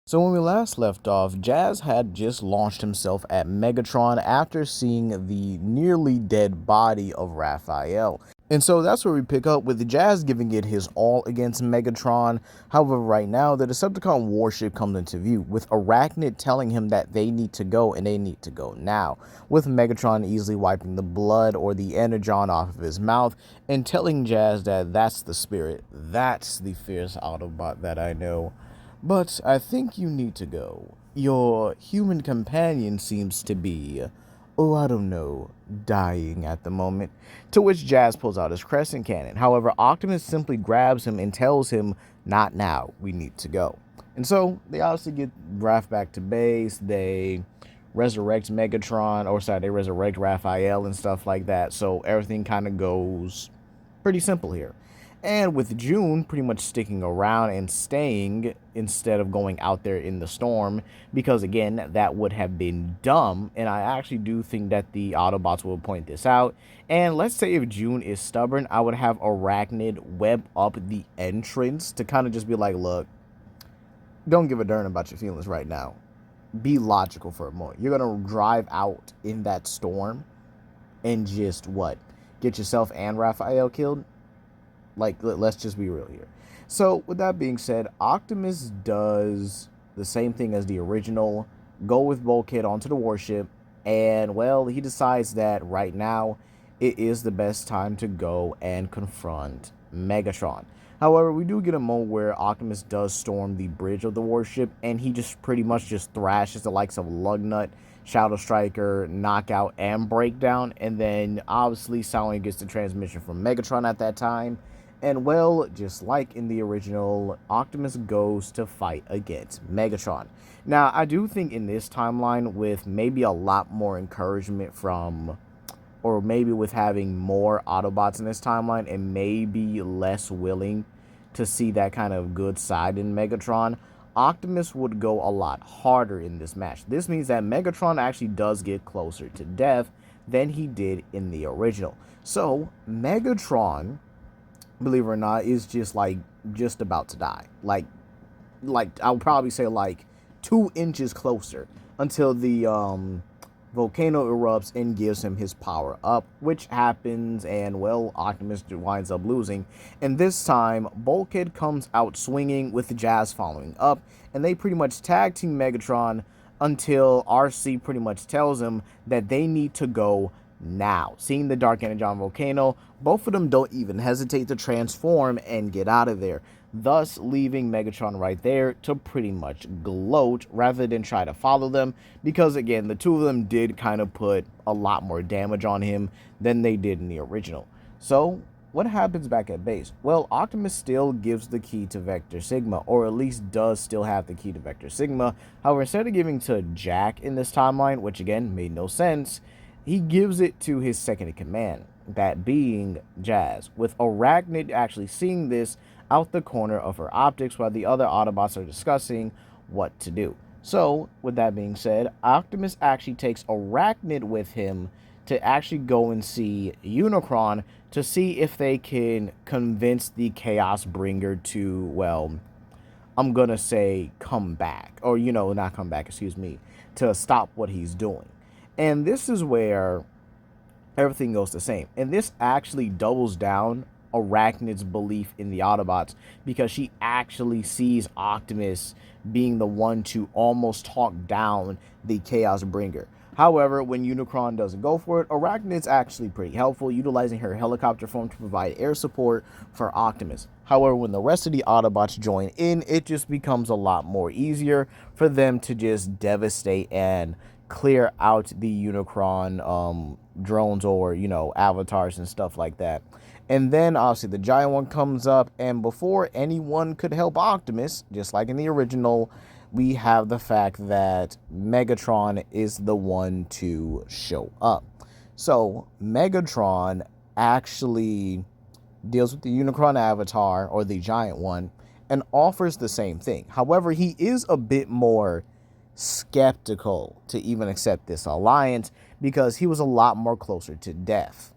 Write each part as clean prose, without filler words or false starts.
So when we last left off, Jazz had just launched himself at Megatron after seeing the nearly dead body of Raphael. And so that's where we pick up with Jazz giving it his all against Megatron. However, right now, the Decepticon warship comes into view, with Arachnid telling him that they need to go and they need to go now, with Megatron easily wiping the blood or the energon off of his mouth and telling Jazz that that's the spirit, that's the fierce Autobot that I know. But I think you need to go. Your human companion seems to be, oh, I don't know, dying at the moment. To which Jazz pulls out his crescent cannon. However, Optimus simply grabs him and tells him, not now, we need to go. And so they obviously get Raph back to base. They resurrect Megatron, or sorry, they resurrect Raphael and stuff like that. So everything kind of goes pretty simple here. And with June pretty much sticking around and staying instead of going out there in the storm, because again, that would have been dumb. And I actually do think that the Autobots will point this out. And let's say if June is stubborn, I would have Arachnid web up the entrance to kind of just be like, look, don't give a darn about your feelings right now. Be logical for a moment. You're going to drive out in that storm and just what? Get yourself and Raphael killed? Like, let's just be real here. So, with that being said, Optimus does the same thing as the original, go with Bulkhead onto the warship, and, well, he decides that right now it is the best time to go and confront Megatron. However, we do get a moment where Optimus does storm the bridge of the warship, and he just pretty much just thrashes the likes of Lugnut, Shadow Striker, Knockout, and Breakdown, and then obviously Soundwave gets the transmission from Megatron at that time. And well, just like in the original, Optimus goes to fight against Megatron. Now, I do think in this timeline, with maybe a lot more encouragement from, or maybe with having more Autobots in this timeline and maybe less willing to see that kind of good side in Megatron, Optimus would go a lot harder in this match. This means that Megatron actually does get closer to death than he did in the original. So, Megatron, believe it or not, is just about to die. Like I would probably say like 2 inches closer until the volcano erupts and gives him his power up, which happens, and well, Optimus winds up losing. And this time, Bulkhead comes out swinging with Jazz following up, and they pretty much tag team Megatron until Arcee pretty much tells him that they need to go now. Seeing the Dark Energon volcano, both of them don't even hesitate to transform and get out of there, thus leaving Megatron right there to pretty much gloat rather than try to follow them, because again, the two of them did kind of put a lot more damage on him than they did in the original. So what happens back at base? Well, Optimus still gives the key to Vector Sigma, or at least does still have the key to Vector Sigma. However, instead of giving to Jack in this timeline, which again made no sense, he gives it to his second in command, that being Jazz, with Arachnid actually seeing this out the corner of her optics while the other Autobots are discussing what to do. So, with that being said, Optimus actually takes Arachnid with him to actually go and see Unicron to see if they can convince the Chaos Bringer to, well, I'm gonna say come back, or not come back, excuse me, to stop what he's doing. And this is where everything goes the same. And this actually doubles down Arachnid's belief in the Autobots, because she actually sees Optimus being the one to almost talk down the Chaos Bringer. However, when Unicron doesn't go for it, Arachnid's actually pretty helpful, utilizing her helicopter form to provide air support for Optimus. However, when the rest of the Autobots join in, it just becomes a lot more easier for them to just devastate and clear out the Unicron drones, or avatars and stuff like that. And then obviously the giant one comes up, and before anyone could help Optimus, just like in the original, we have the fact that Megatron is the one to show up. So Megatron actually deals with the Unicron avatar, or the giant one, and offers the same thing. However, he is a bit more skeptical to even accept this alliance, because he was a lot more closer to death.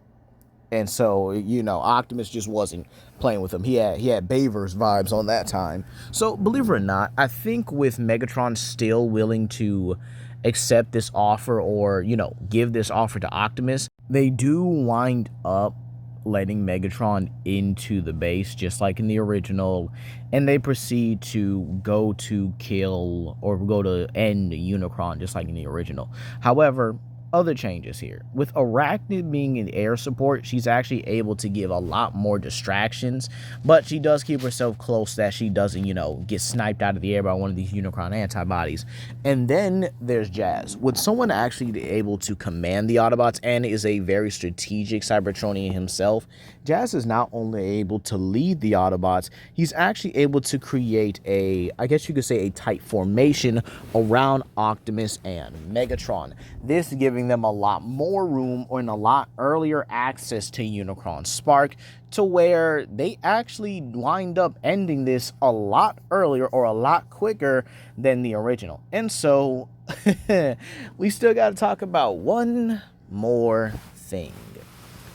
And so, Optimus just wasn't playing with him. He had Baver's vibes on that time. So, believe it or not, I think with Megatron still willing to accept this offer or, give this offer to Optimus, they do wind up letting Megatron into the base, just like in the original, and they proceed to go to kill or go to end Unicron, just like in the original. However, other changes here. With Arachnid being in air support, she's actually able to give a lot more distractions, but she does keep herself close that she doesn't, get sniped out of the air by one of these Unicron antibodies. And then there's Jazz. With someone actually able to command the Autobots and is a very strategic Cybertronian himself, Jazz is not only able to lead the Autobots, he's actually able to create I guess you could say, a tight formation around Optimus and Megatron. This giving them a lot more room and a lot earlier access to Unicron Spark, to where they actually wind up ending this a lot earlier or a lot quicker than the original. And so we still got to talk about one more thing.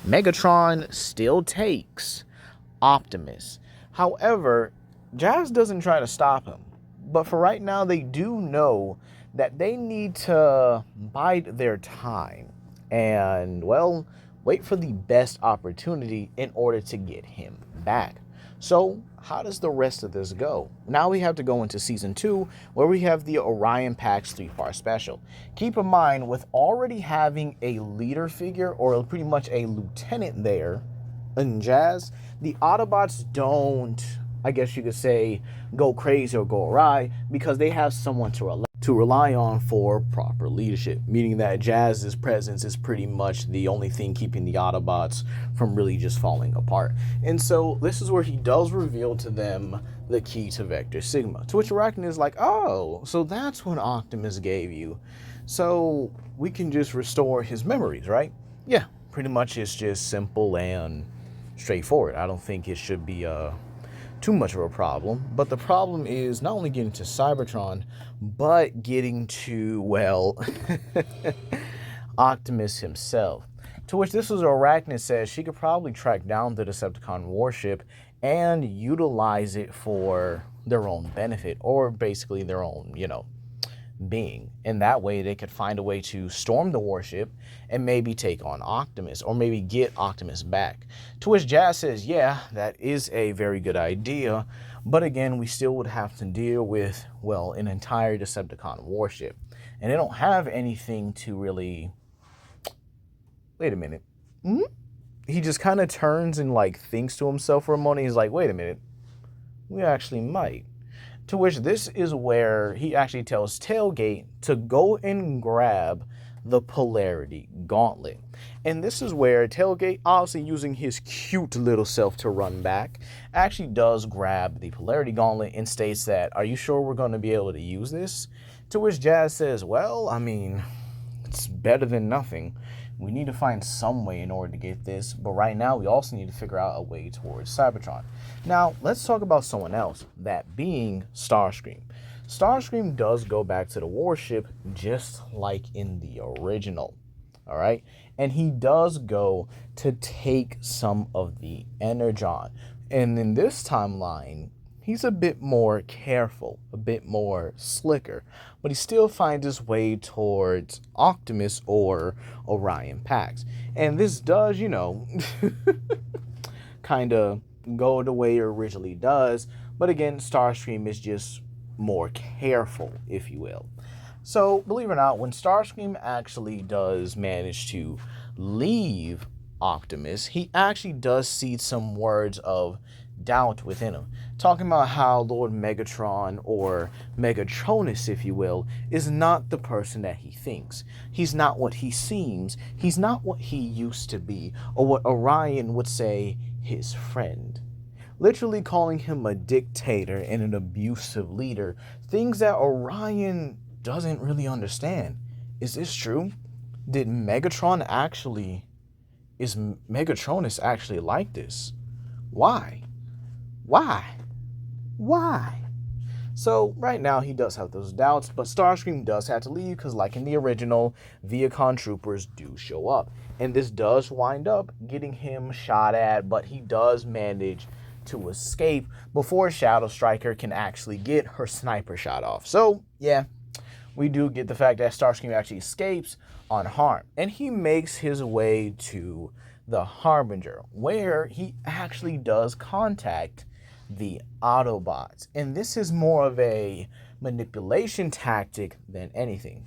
Megatron still takes Optimus. However, Jazz doesn't try to stop him. But for right now, they do know that they need to bide their time and, well, wait for the best opportunity in order to get him back. So how does the rest of this go? Now we have to go into season 2, where we have the Orion Pax 3-part special. Keep in mind, with already having a leader figure or pretty much a lieutenant there in Jazz, the Autobots don't, I guess you could say, go crazy or go awry, because they have someone to rely on for proper leadership, meaning that Jazz's presence is pretty much the only thing keeping the Autobots from really just falling apart. And so this is where he does reveal to them the key to Vector Sigma, to which Arachnid is like, oh, so that's what Optimus gave you. So we can just restore his memories, right? Yeah, pretty much. It's just simple and straightforward. I don't think it should be too much of a problem. But the problem is not only getting to Cybertron, but getting to, well, Optimus himself. To which this is Arachnid says she could probably track down the Decepticon warship and utilize it for their own benefit, or basically their own, being. And that way they could find a way to storm the warship and maybe take on Optimus, or maybe get Optimus back. To which Jazz says, yeah, that is a very good idea, but again, we still would have to deal with, well, an entire Decepticon warship, and they don't have anything to really... Wait a minute. He just kind of turns and thinks to himself for a moment. He's like, wait a minute, we actually might. To which this is where he actually tells Tailgate to go and grab the Polarity Gauntlet. And this is where Tailgate, obviously using his cute little self to run back, actually does grab the Polarity Gauntlet and states that, are you sure we're going to be able to use this? To which Jazz says, well, I mean, it's better than nothing. We need to find some way in order to get this, but right now we also need to figure out a way towards Cybertron. Now, let's talk about someone else, that being Starscream. Starscream does go back to the warship just like in the original, all right? And he does go to take some of the Energon. And in this timeline, he's a bit more careful, a bit more slicker, but he still finds his way towards Optimus or Orion Pax. And this does, kind of go the way it originally does, but again, Starscream is just more careful, if you will. So, believe it or not, when Starscream actually does manage to leave Optimus, he actually does see some words of doubt within him, talking about how Lord Megatron, or Megatronus, if you will, is not the person that he thinks. He's not what he seems. He's not what he used to be, or what Orion would say, his friend. Literally calling him a dictator and an abusive leader, things that Orion doesn't really understand. Is this true? Is Megatronus actually like this? Why? So right now he does have those doubts, but Starscream does have to leave because like in the original, Viacon troopers do show up. And this does wind up getting him shot at, but he does manage to escape before Shadow Striker can actually get her sniper shot off. So yeah, we do get the fact that Starscream actually escapes unharmed. And he makes his way to the Harbinger, where he actually does contact the Autobots. And this is more of a manipulation tactic than anything.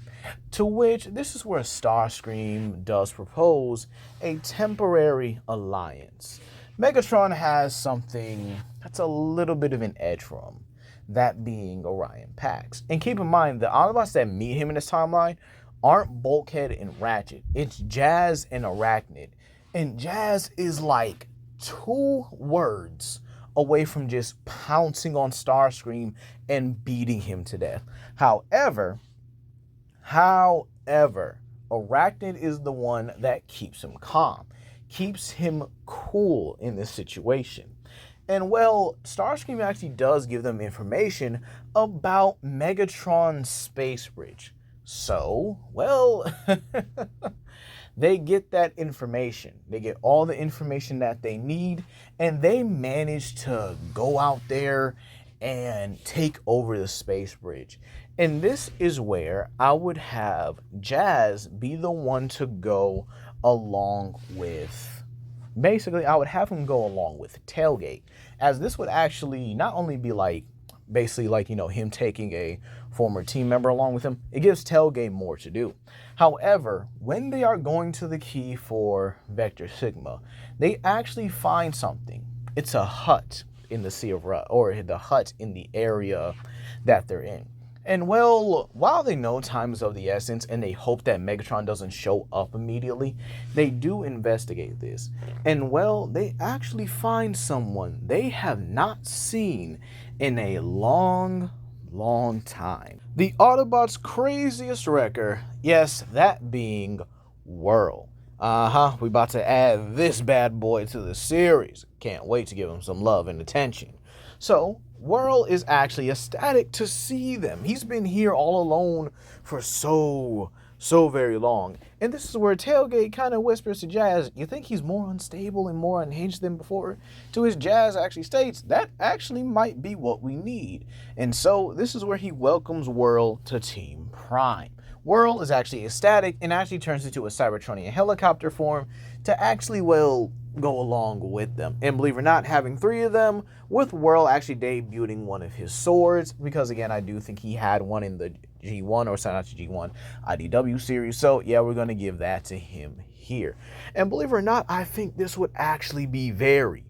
To which, this is where Starscream does propose a temporary alliance. Megatron has something that's a little bit of an edge for him, that being Orion Pax. And keep in mind, the Autobots that meet him in this timeline aren't Bulkhead and Ratchet. It's Jazz and Arachnid. And Jazz is like 2 words away from just pouncing on Starscream and beating him to death. However, Arachnid is the one that keeps him calm, keeps him cool in this situation. And well, Starscream actually does give them information about Megatron's space bridge. So, well, they get that information. They get all the information that they need, and they manage to go out there and take over the space bridge. And this is where I would have Jazz be the one to go along with, basically, I would have him go along with Tailgate, as this would actually not only be like, basically like, you know, him taking a former team member along with him, it gives Tailgate more to do. However, when they are going to the key for Vector Sigma, they actually find something. It's a hut in the Sea of Rust, or the hut in the area that they're in. And well, while they know time is of the essence and they hope that Megatron doesn't show up immediately, they do investigate this. And well, they actually find someone they have not seen in a long time. The Autobots' craziest wrecker, yes, that being Whirl. We about to add this bad boy to the series. Can't wait to give him some love and attention. So, Whirl is actually ecstatic to see them. He's been here all alone for so very long. And this is where Tailgate kind of whispers to Jazz, you think he's more unstable and more unhinged than before? To which Jazz actually states, that actually might be what we need. And so this is where he welcomes Whirl to Team Prime. Whirl is actually ecstatic and actually turns into a Cybertronian helicopter form to actually, well, go along with them. And believe it or not, having 3 of them, with Whirl actually debuting one of his swords, because again, I do think he had one in the G1, or sorry, not the G1, IDW series. So yeah, we're going to give that to him here. And believe it or not, I think this would actually be very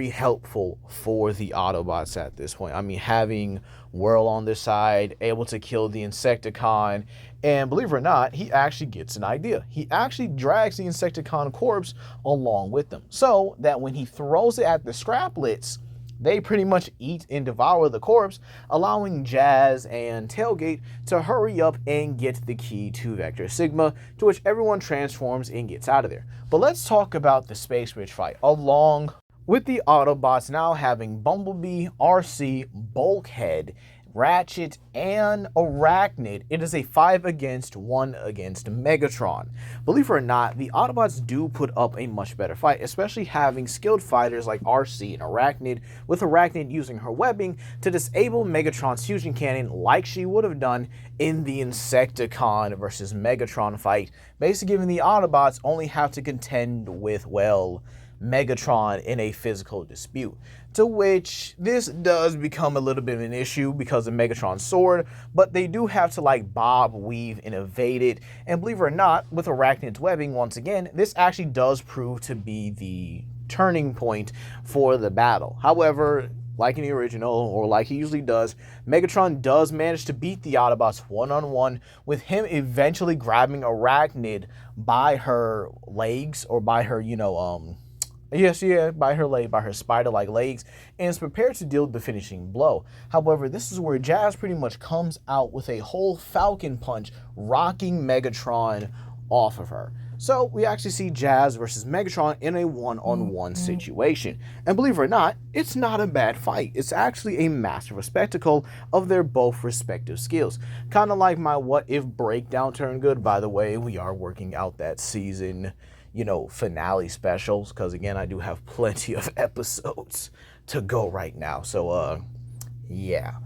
helpful for the Autobots at this point. I mean, having Whirl on their side, able to kill the Insecticon, and believe it or not, he actually gets an idea. He actually drags the Insecticon corpse along with them, so that when he throws it at the Scraplets, they pretty much eat and devour the corpse, allowing Jazz and Tailgate to hurry up and get the key to Vector Sigma, to which everyone transforms and gets out of there. But let's talk about the Space Bridge fight, along with the Autobots now having Bumblebee, Arcee, Bulkhead, Ratchet, and Arachnid. It is a 5 against 1 against Megatron. Believe it or not, the Autobots do put up a much better fight, especially having skilled fighters like Arcee and Arachnid, with Arachnid using her webbing to disable Megatron's fusion cannon like she would have done in the Insecticon versus Megatron fight, basically giving the Autobots only have to contend with, well, Megatron in a physical dispute, to which this does become a little bit of an issue because of Megatron's sword, but they do have to like bob, weave, and evade it. And believe it or not, with Arachnid's webbing, once again, this actually does prove to be the turning point for the battle. However, like in the original, or like he usually does, Megatron does manage to beat the Autobots one-on-one, with him eventually grabbing Arachnid by her legs, or by her, by her leg, by her spider-like legs, and is prepared to deal the finishing blow. However, this is where Jazz pretty much comes out with a whole Falcon Punch, rocking Megatron off of her. So we actually see Jazz versus Megatron in a one-on-one situation. And believe it or not, it's not a bad fight. It's actually a masterful spectacle of their both respective skills. Kind of like my What If breakdown turned good. By the way, we are working out that season, finale specials. Because again, I do have plenty of episodes to go right now. So, yeah.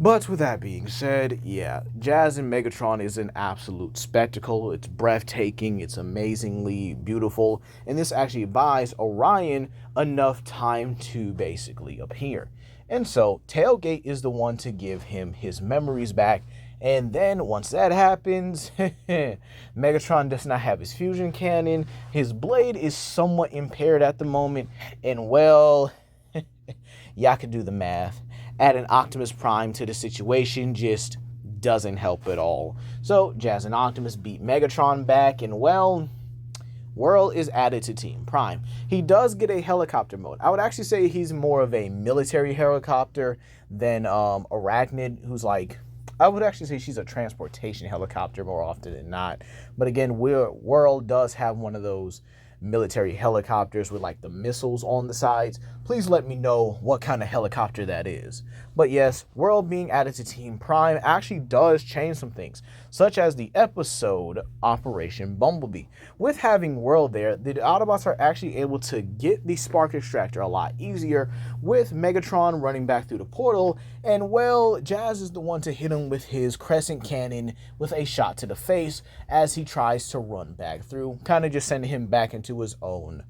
But with that being said, yeah, Jazz and Megatron is an absolute spectacle. It's breathtaking, it's amazingly beautiful, and this actually buys Orion enough time to basically appear. And so, Tailgate is the one to give him his memories back, and then once that happens, Megatron does not have his fusion cannon, his blade is somewhat impaired at the moment, and well, y'all can do the math. Add an Optimus Prime to the situation just doesn't help at all. So Jazz and Optimus beat Megatron back, and well, Whirl is added to Team Prime. He does get a helicopter mode. I would actually say he's more of a military helicopter than Arachnid, who's like, I would actually say she's a transportation helicopter more often than not. But again, Whirl does have one of those military helicopters with like the missiles on the sides. Please let me know what kind of helicopter that is. But yes, Whirl being added to Team Prime actually does change some things, such as the episode Operation Bumblebee. With having Whirl there, the Autobots are actually able to get the spark extractor a lot easier, with Megatron running back through the portal, and well, Jazz is the one to hit him with his crescent cannon with a shot to the face as he tries to run back through, kind of just sending him back into his own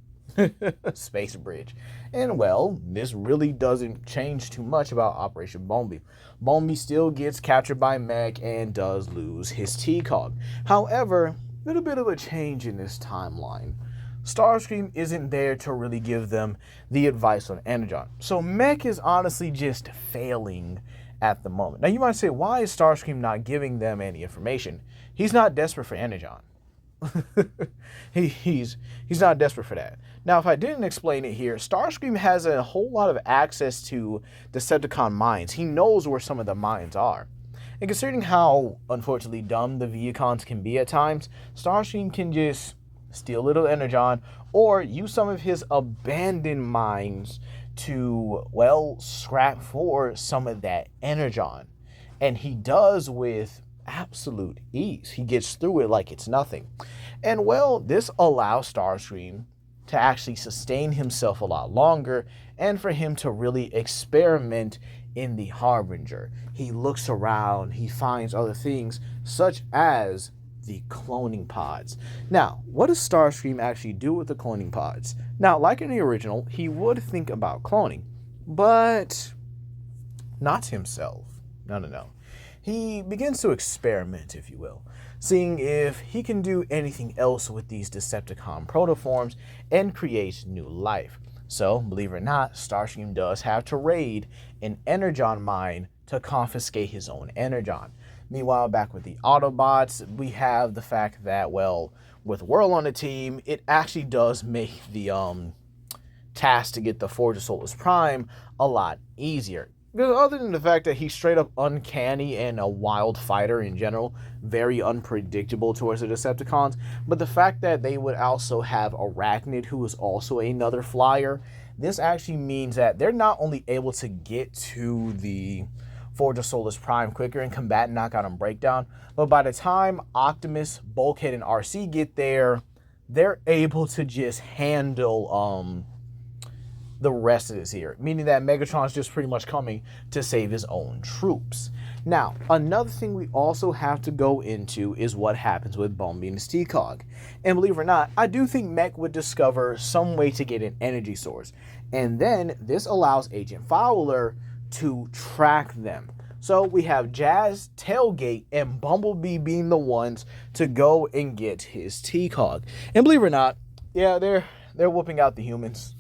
space bridge. And well, this really doesn't change too much about Operation Bumblebee. Bumblebee still gets captured by Meg and does lose his T-Cog. However, a little bit of a change in this timeline. Starscream isn't there to really give them the advice on Energon. So Mech is honestly just failing at the moment. Now you might say, why is Starscream not giving them any information? He's not desperate for Energon. he's not desperate for that. Now, if I didn't explain it here, Starscream has a whole lot of access to Decepticon mines. He knows where some of the mines are. And considering how, unfortunately, dumb the Vehicons can be at times, Starscream can just steal little Energon or use some of his abandoned mines to, well, scrap for some of that Energon. And he does with absolute ease. He gets through it like it's nothing. And well, this allows Starscream to actually sustain himself a lot longer and for him to really experiment in the Harbinger. He looks around, he finds other things such as the cloning pods. Now, what does Starscream actually do with the cloning pods? Now, like in the original, he would think about cloning, but not himself. No. He begins to experiment, if you will, seeing if he can do anything else with these Decepticon protoforms and create new life. So, believe it or not, Starscream does have to raid an Energon mine to confiscate his own Energon. Meanwhile, back with the Autobots, we have the fact that, well, with Whirl on the team, it actually does make the task to get the Forge of Solus Prime a lot easier. Because other than the fact that he's straight up uncanny and a wild fighter in general, very unpredictable towards the Decepticons, but the fact that they would also have Arachnid, who is also another flyer, this actually means that they're not only able to get to the Forge of Solus Prime quicker and combat knockout and breakdown, but by the time Optimus, Bulkhead, and Arcee get there, they're able to just handle the rest of this here, meaning that Megatron's just pretty much coming to save his own troops. Now, another thing we also have to go into is what happens with Bumblebee and his T-Cog. And believe it or not, I do think Mech would discover some way to get an energy source. And then this allows Agent Fowler to track them. So we have Jazz, Tailgate, and Bumblebee being the ones to go and get his T-Cog. And believe it or not, yeah, they're whooping out the humans.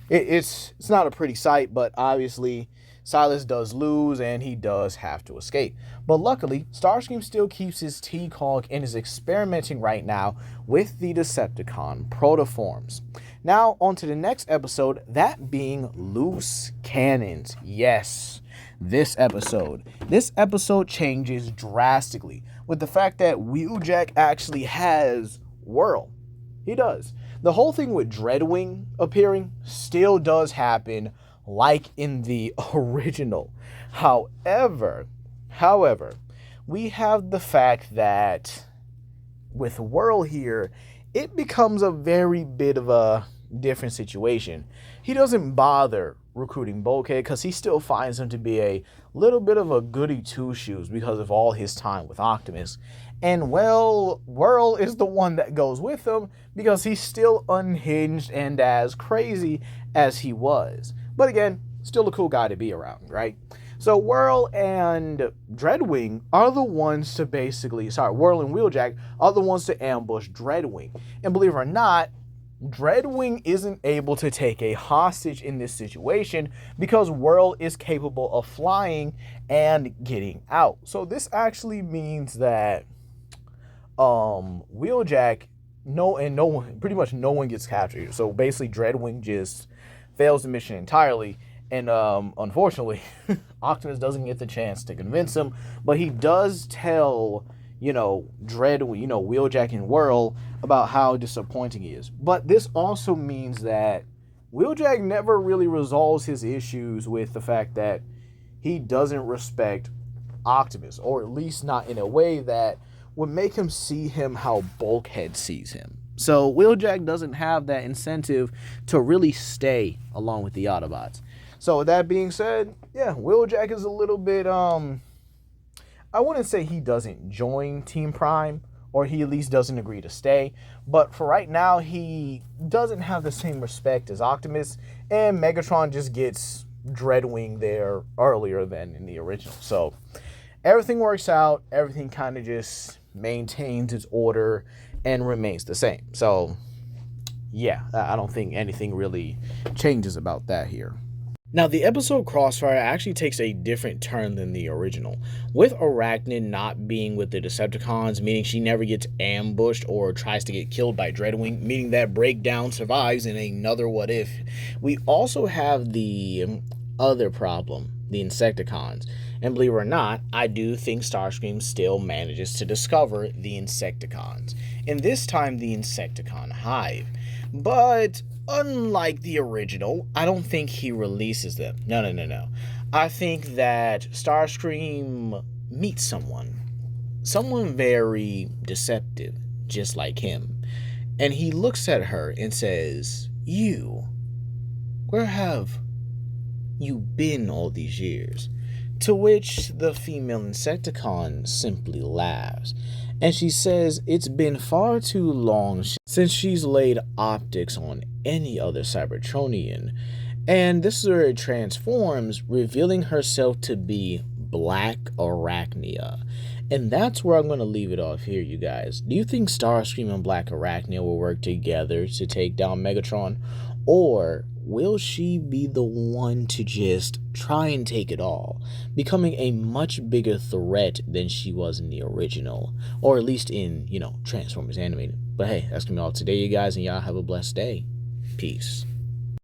It's not a pretty sight, but obviously Silas does lose and he does have to escape. But luckily, Starscream still keeps his T-Cog and is experimenting right now with the Decepticon protoforms. Now, on to the next episode, that being Loose Cannons. Yes, this episode. This episode changes drastically with the fact that Wheeljack actually has Whirl. He does. The whole thing with Dreadwing appearing still does happen like in the original. However, we have the fact that with Whirl here, it becomes a very bit of a different situation. He doesn't bother recruiting Bulkhead because he still finds him to be a little bit of a goody two-shoes because of all his time with Optimus. And well, Whirl is the one that goes with him because he's still unhinged and as crazy as he was. But again, still a cool guy to be around, right? So Whirl and Dreadwing are the ones to Whirl and Wheeljack are the ones to ambush Dreadwing. And believe it or not, Dreadwing isn't able to take a hostage in this situation because Whirl is capable of flying and getting out. So this actually means that Wheeljack, pretty much no one gets captured. So basically Dreadwing just fails the mission entirely. And unfortunately, Optimus doesn't get the chance to convince him, but he does tell, Wheeljack and Whirl about how disappointing he is. But this also means that Wheeljack never really resolves his issues with the fact that he doesn't respect Optimus, or at least not in a way that would make him see him how Bulkhead sees him. So Wheeljack doesn't have that incentive to really stay along with the Autobots. So with that being said, yeah, Wheeljack is a little bit, I wouldn't say he doesn't join Team Prime, or he at least doesn't agree to stay. But for right now, he doesn't have the same respect as Optimus, and Megatron just gets Dreadwing there earlier than in the original. So everything works out, everything kind of just maintains its order and remains the same. So yeah, I don't think anything really changes about that here. Now, the episode Crossfire actually takes a different turn than the original, with Arachnid not being with the Decepticons, meaning she never gets ambushed or tries to get killed by Dreadwing, meaning that Breakdown survives in another What If. We also have the other problem, the Insecticons, and believe it or not, I do think Starscream still manages to discover the Insecticons, and this time the Insecticon hive. But unlike the original, I don't think he releases them. No. I think that Starscream meets someone very deceptive, just like him. And he looks at her and says, where have you been all these years? To which the female Insecticon simply laughs. And she says it's been far too long since she's laid optics on any other Cybertronian. And this is where it transforms, revealing herself to be Black Arachnia. And that's where I'm going to leave it off here, you guys. Do you think Starscream and Black Arachnia will work together to take down Megatron? Or will she be the one to just try and take it all, becoming a much bigger threat than she was in the original, or at least in, Transformers Animated? But hey, that's going to be all today, you guys, and y'all have a blessed day. Peace.